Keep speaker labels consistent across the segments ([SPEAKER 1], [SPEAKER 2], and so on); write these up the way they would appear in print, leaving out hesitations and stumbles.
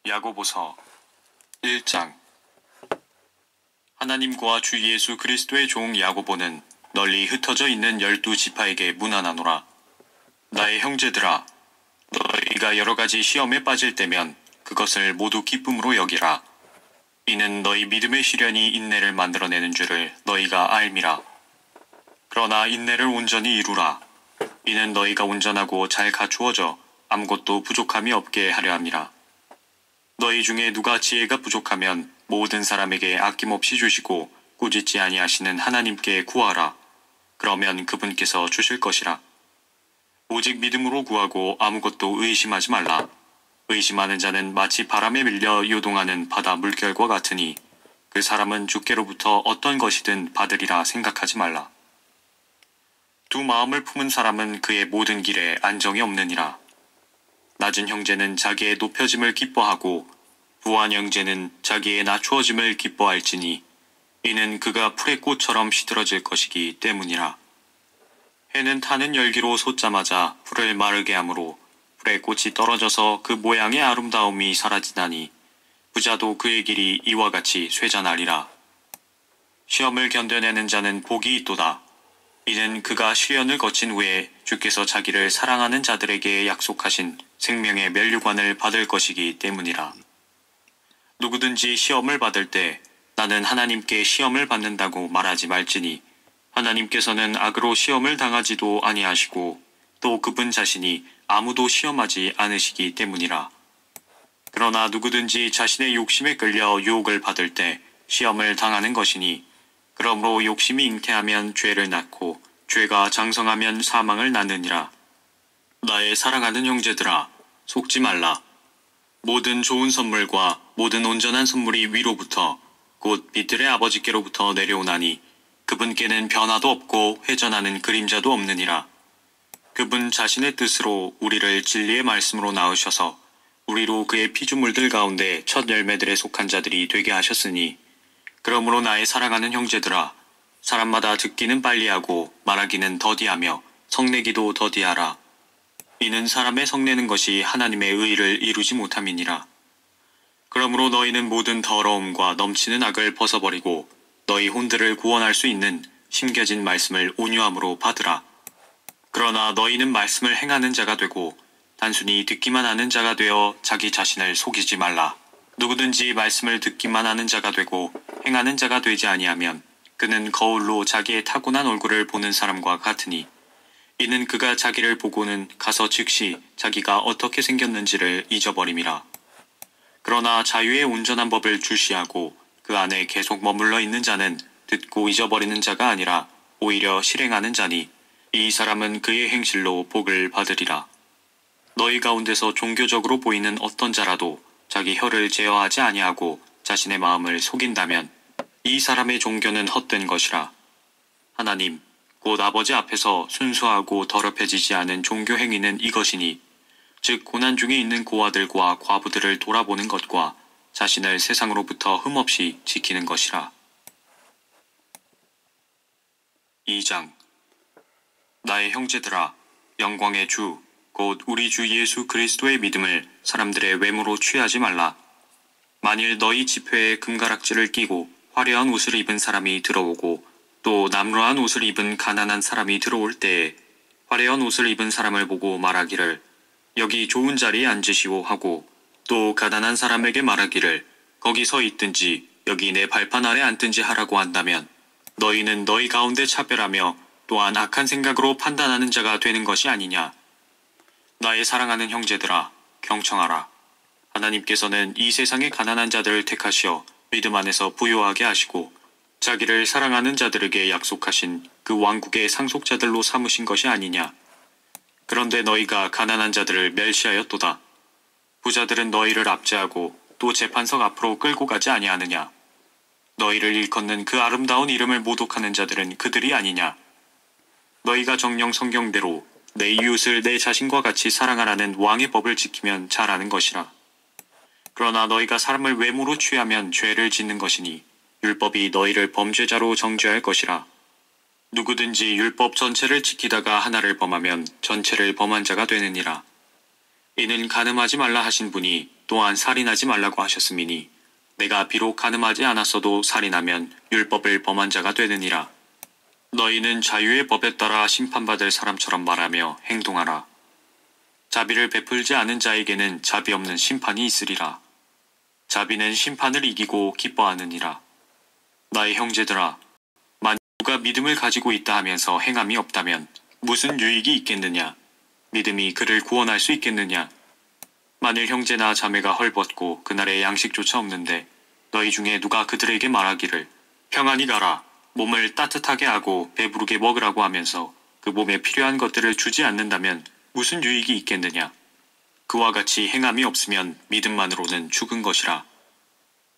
[SPEAKER 1] 야고보서 1장. 하나님과 주 예수 그리스도의 종 야고보는 널리 흩어져 있는 12지파에게 문안하노라. 나의 형제들아, 너희가 여러 가지 시험에 빠질 때면 그것을 모두 기쁨으로 여기라. 이는 너희 믿음의 시련이 인내를 만들어내는 줄을 너희가 알미라. 그러나 인내를 온전히 이루라. 이는 너희가 온전하고 잘 갖추어져 아무것도 부족함이 없게 하려 함이라. 너희 중에 누가 지혜가 부족하면 모든 사람에게 아낌없이 주시고 꾸짖지 아니하시는 하나님께 구하라. 그러면 그분께서 주실 것이라. 오직 믿음으로 구하고 아무것도 의심하지 말라. 의심하는 자는 마치 바람에 밀려 요동하는 바다 물결과 같으니 그 사람은 주께로부터 어떤 것이든 받으리라 생각하지 말라. 두 마음을 품은 사람은 그의 모든 길에 안정이 없느니라. 낮은 형제는 자기의 높여짐을 기뻐하고 부한 형제는 자기의 낮추어짐을 기뻐할지니 이는 그가 풀의 꽃처럼 시들어질 것이기 때문이라. 해는 타는 열기로 솟자마자 풀을 마르게 하므로 풀의 꽃이 떨어져서 그 모양의 아름다움이 사라지나니 부자도 그의 길이 이와 같이 쇠잔하리라. 시험을 견뎌내는 자는 복이 있도다. 이는 그가 시련을 거친 후에 주께서 자기를 사랑하는 자들에게 약속하신 생명의 면류관을 받을 것이기 때문이라. 누구든지 시험을 받을 때 나는 하나님께 시험을 받는다고 말하지 말지니 하나님께서는 악으로 시험을 당하지도 아니하시고 또 그분 자신이 아무도 시험하지 않으시기 때문이라. 그러나 누구든지 자신의 욕심에 끌려 유혹을 받을 때 시험을 당하는 것이니 그러므로 욕심이 잉태하면 죄를 낳고 죄가 장성하면 사망을 낳느니라. 나의 사랑하는 형제들아, 속지 말라. 모든 좋은 선물과 모든 온전한 선물이 위로부터 곧 빛들의 아버지께로부터 내려오나니 그분께는 변화도 없고 회전하는 그림자도 없느니라. 그분 자신의 뜻으로 우리를 진리의 말씀으로 낳으셔서 우리로 그의 피조물들 가운데 첫 열매들에 속한 자들이 되게 하셨으니 그러므로 나의 사랑하는 형제들아, 사람마다 듣기는 빨리하고 말하기는 더디하며 성내기도 더디하라. 이는 사람의 성내는 것이 하나님의 의를 이루지 못함이니라. 그러므로 너희는 모든 더러움과 넘치는 악을 벗어버리고 너희 혼들을 구원할 수 있는 심겨진 말씀을 온유함으로 받으라. 그러나 너희는 말씀을 행하는 자가 되고 단순히 듣기만 하는 자가 되어 자기 자신을 속이지 말라. 누구든지 말씀을 듣기만 하는 자가 되고 행하는 자가 되지 아니하면 그는 거울로 자기의 타고난 얼굴을 보는 사람과 같으니 이는 그가 자기를 보고는 가서 즉시 자기가 어떻게 생겼는지를 잊어버림이라. 그러나 자유의 온전한 법을 주시하고 그 안에 계속 머물러 있는 자는 듣고 잊어버리는 자가 아니라 오히려 실행하는 자니 이 사람은 그의 행실로 복을 받으리라. 너희 가운데서 종교적으로 보이는 어떤 자라도 자기 혀를 제어하지 아니하고 자신의 마음을 속인다면 이 사람의 종교는 헛된 것이라. 하나님, 곧 아버지 앞에서 순수하고 더럽혀지지 않은 종교 행위는 이것이니 즉 고난 중에 있는 고아들과 과부들을 돌아보는 것과 자신을 세상으로부터 흠없이 지키는 것이라. 2장. 나의 형제들아, 영광의 주, 곧 우리 주 예수 그리스도의 믿음을 사람들의 외모로 취하지 말라. 만일 너희 지폐에 금가락지를 끼고 화려한 옷을 입은 사람이 들어오고 또 남루한 옷을 입은 가난한 사람이 들어올 때에 화려한 옷을 입은 사람을 보고 말하기를 여기 좋은 자리에 앉으시오 하고 또 가난한 사람에게 말하기를 거기 서 있든지 여기 내 발판 아래 앉든지 하라고 한다면 너희는 너희 가운데 차별하며 또한 악한 생각으로 판단하는 자가 되는 것이 아니냐. 나의 사랑하는 형제들아, 경청하라. 하나님께서는 이 세상의 가난한 자들을 택하시어 믿음 안에서 부요하게 하시고 자기를 사랑하는 자들에게 약속하신 그 왕국의 상속자들로 삼으신 것이 아니냐. 그런데 너희가 가난한 자들을 멸시하였도다. 부자들은 너희를 압제하고 또 재판석 앞으로 끌고 가지 아니하느냐. 너희를 일컫는 그 아름다운 이름을 모독하는 자들은 그들이 아니냐. 너희가 정녕 성경대로 내 이웃을 내 자신과 같이 사랑하라는 왕의 법을 지키면 잘하는 것이라. 그러나 너희가 사람을 외모로 취하면 죄를 짓는 것이니 율법이 너희를 범죄자로 정죄할 것이라. 누구든지 율법 전체를 지키다가 하나를 범하면 전체를 범한 자가 되느니라. 이는 간음하지 말라 하신 분이 또한 살인하지 말라고 하셨음이니 내가 비록 가늠하지 않았어도 살인하면 율법을 범한 자가 되느니라. 너희는 자유의 법에 따라 심판받을 사람처럼 말하며 행동하라. 자비를 베풀지 않은 자에게는 자비 없는 심판이 있으리라. 자비는 심판을 이기고 기뻐하느니라. 나의 형제들아, 만일 누가 믿음을 가지고 있다 하면서 행함이 없다면 무슨 유익이 있겠느냐? 믿음이 그를 구원할 수 있겠느냐? 만일 형제나 자매가 헐벗고 그날에 양식조차 없는데 너희 중에 누가 그들에게 말하기를 평안히 가라, 몸을 따뜻하게 하고 배부르게 먹으라고 하면서 그 몸에 필요한 것들을 주지 않는다면 무슨 유익이 있겠느냐? 그와 같이 행함이 없으면 믿음만으로는 죽은 것이라.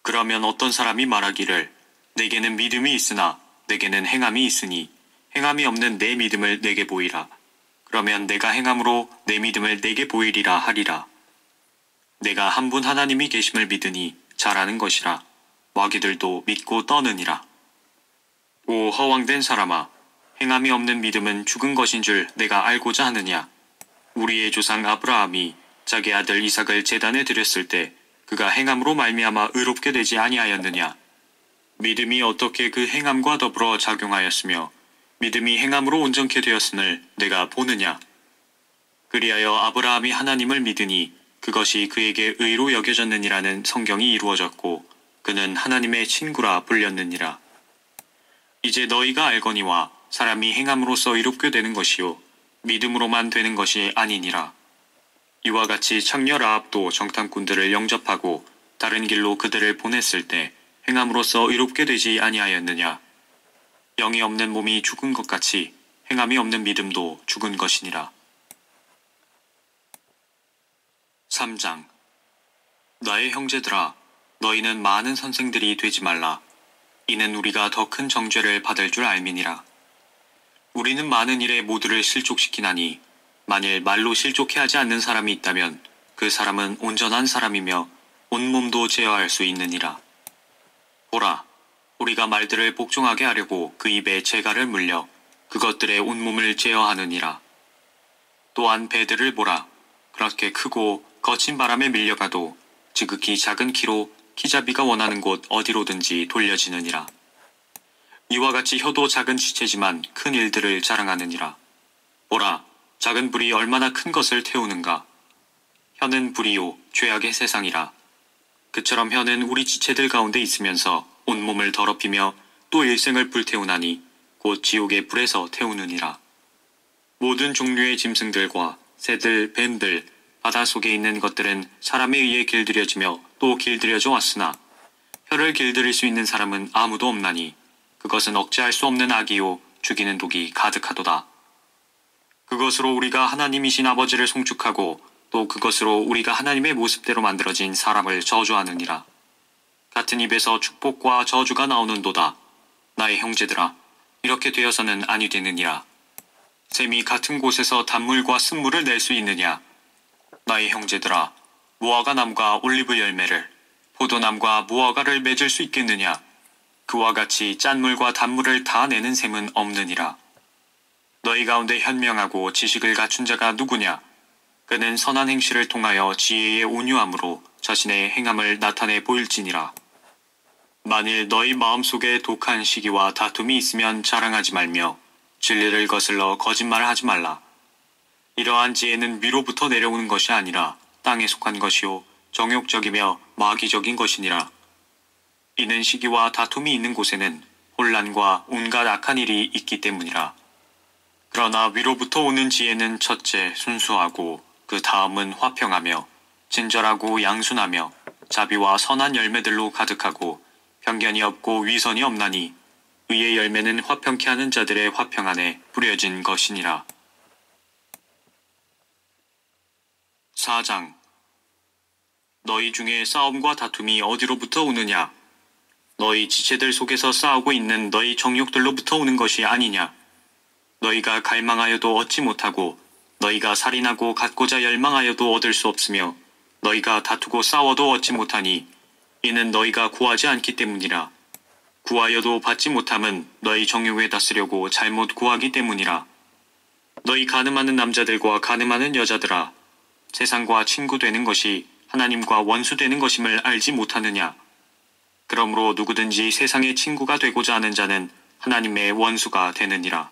[SPEAKER 1] 그러면 어떤 사람이 말하기를 내게는 믿음이 있으나 내게는 행함이 있으니 행함이 없는 내 믿음을 내게 보이라. 그러면 내가 행함으로 내 믿음을 내게 보이리라 하리라. 내가 한 분 하나님이 계심을 믿으니 잘하는 것이라. 마귀들도 믿고 떠느니라. 오 허황된 사람아, 행함이 없는 믿음은 죽은 것인 줄 내가 알고자 하느냐? 우리의 조상 아브라함이 자기 아들 이삭을 제단에 드렸을 때 그가 행함으로 말미암아 의롭게 되지 아니하였느냐? 믿음이 어떻게 그 행함과 더불어 작용하였으며 믿음이 행함으로 온전케 되었음을 내가 보느냐? 그리하여 아브라함이 하나님을 믿으니 그것이 그에게 의로 여겨졌느니라는 성경이 이루어졌고 그는 하나님의 친구라 불렸느니라. 이제 너희가 알거니와 사람이 행함으로써 이롭게 되는 것이요 믿음으로만 되는 것이 아니니라. 이와 같이 창녀 라합도 정탐꾼들을 영접하고 다른 길로 그들을 보냈을 때 행함으로써 의롭게 되지 아니하였느냐? 영이 없는 몸이 죽은 것 같이 행함이 없는 믿음도 죽은 것이니라. 3장. 나의 형제들아, 너희는 많은 선생들이 되지 말라. 이는 우리가 더 큰 정죄를 받을 줄 알미니라. 우리는 많은 일에 모두를 실족시키나니 만일 말로 실족해 하지 않는 사람이 있다면 그 사람은 온전한 사람이며 온몸도 제어할 수 있느니라. 보라, 우리가 말들을 복종하게 하려고 그 입에 재갈을 물려 그것들의 온몸을 제어하느니라. 또한 배들을 보라, 그렇게 크고 거친 바람에 밀려가도 지극히 작은 키로 키잡이가 원하는 곳 어디로든지 돌려지느니라. 이와 같이 혀도 작은 지체지만 큰 일들을 자랑하느니라. 보라, 작은 불이 얼마나 큰 것을 태우는가. 혀는 불이요 죄악의 세상이라. 그처럼 혀는 우리 지체들 가운데 있으면서 온몸을 더럽히며 또 일생을 불태우나니 곧 지옥의 불에서 태우느니라. 모든 종류의 짐승들과 새들, 뱀들, 바다 속에 있는 것들은 사람에 의해 길들여지며 또 길들여져 왔으나 혀를 길들일 수 있는 사람은 아무도 없나니 그것은 억제할 수 없는 악이요 죽이는 독이 가득하도다. 그것으로 우리가 하나님이신 아버지를 송축하고 또 그것으로 우리가 하나님의 모습대로 만들어진 사람을 저주하느니라. 같은 입에서 축복과 저주가 나오는도다. 나의 형제들아, 이렇게 되어서는 아니 되느니라. 샘이 같은 곳에서 단물과 쓴물을 낼 수 있느냐? 나의 형제들아, 무화과 나무가 올리브 열매를, 포도나무가 무화과를 맺을 수 있겠느냐? 그와 같이 짠물과 단물을 다 내는 샘은 없느니라. 너희 가운데 현명하고 지식을 갖춘 자가 누구냐? 그는 선한 행실을 통하여 지혜의 온유함으로 자신의 행함을 나타내 보일지니라. 만일 너희 마음속에 독한 시기와 다툼이 있으면 자랑하지 말며 진리를 거슬러 거짓말하지 말라. 이러한 지혜는 위로부터 내려오는 것이 아니라 땅에 속한 것이요 정욕적이며 마귀적인 것이니라. 이는 시기와 다툼이 있는 곳에는 혼란과 온갖 악한 일이 있기 때문이라. 그러나 위로부터 오는 지혜는 첫째 순수하고 그 다음은 화평하며 친절하고 양순하며 자비와 선한 열매들로 가득하고 편견이 없고 위선이 없나니 의의 열매는 화평케 하는 자들의 화평 안에 뿌려진 것이니라. 4장. 너희 중에 싸움과 다툼이 어디로부터 오느냐? 너희 지체들 속에서 싸우고 있는 너희 정욕들로부터 오는 것이 아니냐? 너희가 갈망하여도 얻지 못하고 너희가 살인하고 갖고자 열망하여도 얻을 수 없으며 너희가 다투고 싸워도 얻지 못하니 이는 너희가 구하지 않기 때문이라. 구하여도 받지 못함은 너희 정욕에 다스려고 잘못 구하기 때문이라. 너희 가늠하는 남자들과 가늠하는 여자들아, 세상과 친구 되는 것이 하나님과 원수되는 것임을 알지 못하느냐? 그러므로 누구든지 세상의 친구가 되고자 하는 자는 하나님의 원수가 되느니라.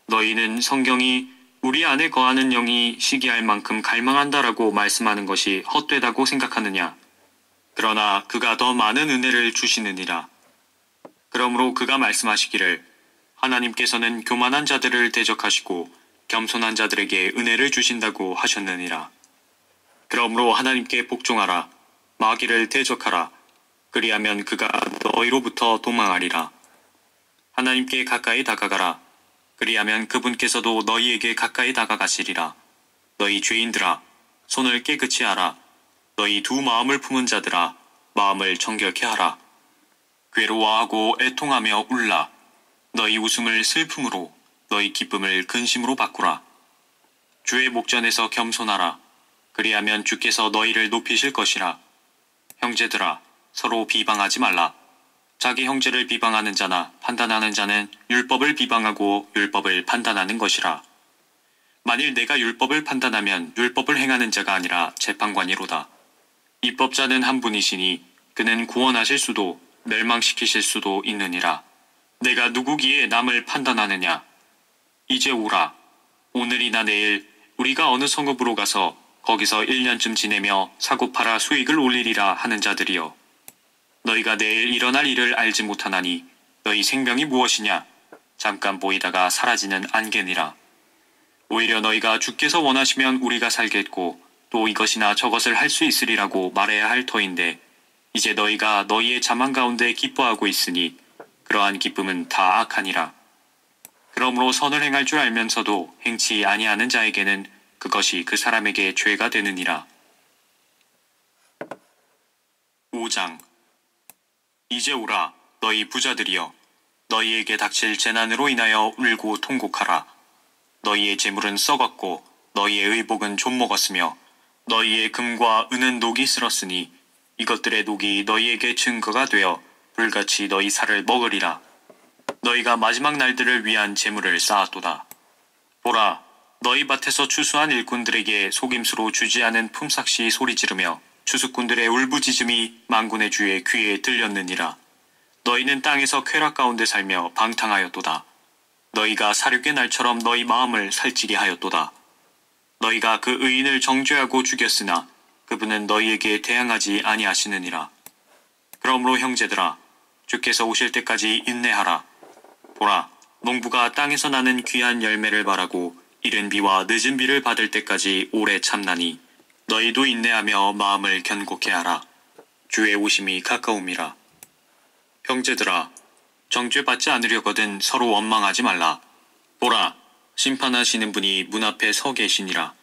[SPEAKER 1] 너희는 성경이 우리 안에 거하는 영이 시기할 만큼 갈망한다라고 말씀하는 것이 헛되다고 생각하느냐? 그러나 그가 더 많은 은혜를 주시느니라. 그러므로 그가 말씀하시기를 하나님께서는 교만한 자들을 대적하시고 겸손한 자들에게 은혜를 주신다고 하셨느니라. 그러므로 하나님께 복종하라. 마귀를 대적하라. 그리하면 그가 너희로부터 도망하리라. 하나님께 가까이 다가가라. 그리하면 그분께서도 너희에게 가까이 다가가시리라. 너희 죄인들아, 손을 깨끗이 하라. 너희 두 마음을 품은 자들아, 마음을 정결케 하라. 괴로워하고 애통하며 울라. 너희 웃음을 슬픔으로, 너희 기쁨을 근심으로 바꾸라. 주의 목전에서 겸손하라. 그리하면 주께서 너희를 높이실 것이라. 형제들아, 서로 비방하지 말라. 자기 형제를 비방하는 자나 판단하는 자는 율법을 비방하고 율법을 판단하는 것이라. 만일 내가 율법을 판단하면 율법을 행하는 자가 아니라 재판관이로다. 입법자는 한 분이시니 그는 구원하실 수도 멸망시키실 수도 있느니라. 내가 누구기에 남을 판단하느냐? 이제 오라. 오늘이나 내일 우리가 어느 성읍으로 가서 거기서 1년쯤 지내며 사고 팔아 수익을 올리리라 하는 자들이여. 너희가 내일 일어날 일을 알지 못하나니 너희 생명이 무엇이냐? 잠깐 보이다가 사라지는 안개니라. 오히려 너희가 주께서 원하시면 우리가 살겠고 또 이것이나 저것을 할 수 있으리라고 말해야 할 터인데 이제 너희가 너희의 자만 가운데 기뻐하고 있으니 그러한 기쁨은 다 악하니라. 그러므로 선을 행할 줄 알면서도 행치 아니하는 자에게는 그것이 그 사람에게 죄가 되느니라. 5장. 이제 오라, 너희 부자들이여. 너희에게 닥칠 재난으로 인하여 울고 통곡하라. 너희의 재물은 썩었고 너희의 의복은 좀먹었으며 너희의 금과 은은 녹이 쓸었으니 이것들의 녹이 너희에게 증거가 되어 불같이 너희 살을 먹으리라. 너희가 마지막 날들을 위한 재물을 쌓았도다. 보라, 너희 밭에서 추수한 일꾼들에게 속임수로 주지 않은 품삯이 소리 지르며 추수꾼들의 울부짖음이 만군의 주의 귀에 들렸느니라. 너희는 땅에서 쾌락 가운데 살며 방탕하였도다. 너희가 사륙의 날처럼 너희 마음을 살찌게 하였도다. 너희가 그 의인을 정죄하고 죽였으나 그분은 너희에게 대항하지 아니하시느니라. 그러므로 형제들아, 주께서 오실 때까지 인내하라. 보라, 농부가 땅에서 나는 귀한 열매를 바라고 이른 비와 늦은 비를 받을 때까지 오래 참나니 너희도 인내하며 마음을 견고케 하라. 주의 오심이 가까움이라. 형제들아, 정죄받지 않으려거든 서로 원망하지 말라. 보라, 심판하시는 분이 문 앞에 서 계시니라.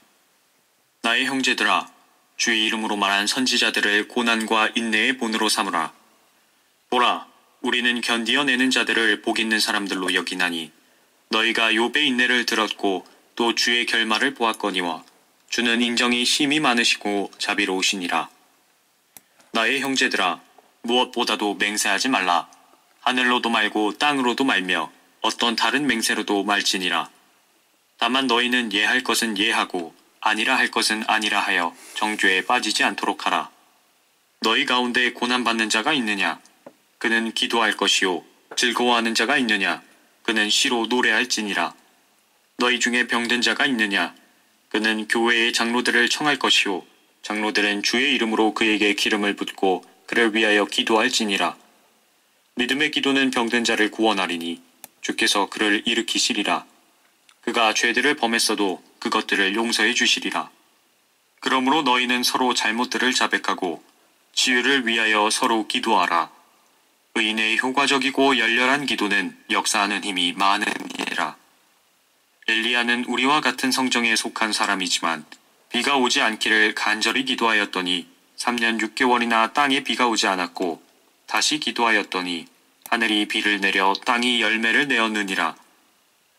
[SPEAKER 1] 나의 형제들아, 주의 이름으로 말한 선지자들을 고난과 인내의 본으로 삼으라. 보라, 우리는 견디어내는 자들을 복 있는 사람들로 여기나니 너희가 욥의 인내를 들었고 또 주의 결말을 보았거니와 주는 인정이 심히 많으시고 자비로우시니라. 나의 형제들아, 무엇보다도 맹세하지 말라. 하늘로도 말고 땅으로도 말며 어떤 다른 맹세로도 말지니라. 다만 너희는 예할 것은 예하고 아니라 할 것은 아니라 하여 정죄에 빠지지 않도록 하라. 너희 가운데 고난받는 자가 있느냐? 그는 기도할 것이요. 즐거워하는 자가 있느냐? 그는 시로 노래할지니라. 너희 중에 병든 자가 있느냐? 그는 교회의 장로들을 청할 것이요. 장로들은 주의 이름으로 그에게 기름을 붓고 그를 위하여 기도할지니라. 믿음의 기도는 병든 자를 구원하리니 주께서 그를 일으키시리라. 그가 죄들을 범했어도 그것들을 용서해 주시리라. 그러므로 너희는 서로 잘못들을 자백하고 치유를 위하여 서로 기도하라. 의인의 효과적이고 열렬한 기도는 역사하는 힘이 많은 이라. 엘리야는 우리와 같은 성정에 속한 사람이지만 비가 오지 않기를 간절히 기도하였더니 3년 6개월이나 땅에 비가 오지 않았고 다시 기도하였더니 하늘이 비를 내려 땅이 열매를 내었느니라.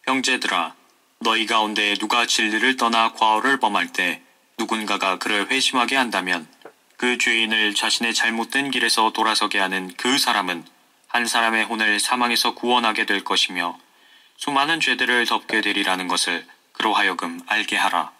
[SPEAKER 1] 형제들아, 너희 가운데 누가 진리를 떠나 과오를 범할 때 누군가가 그를 회심하게 한다면 그 죄인을 자신의 잘못된 길에서 돌아서게 하는 그 사람은 한 사람의 혼을 사망에서 구원하게 될 것이며 수많은 죄들을 덮게 되리라는 것을 그로 하여금 알게 하라.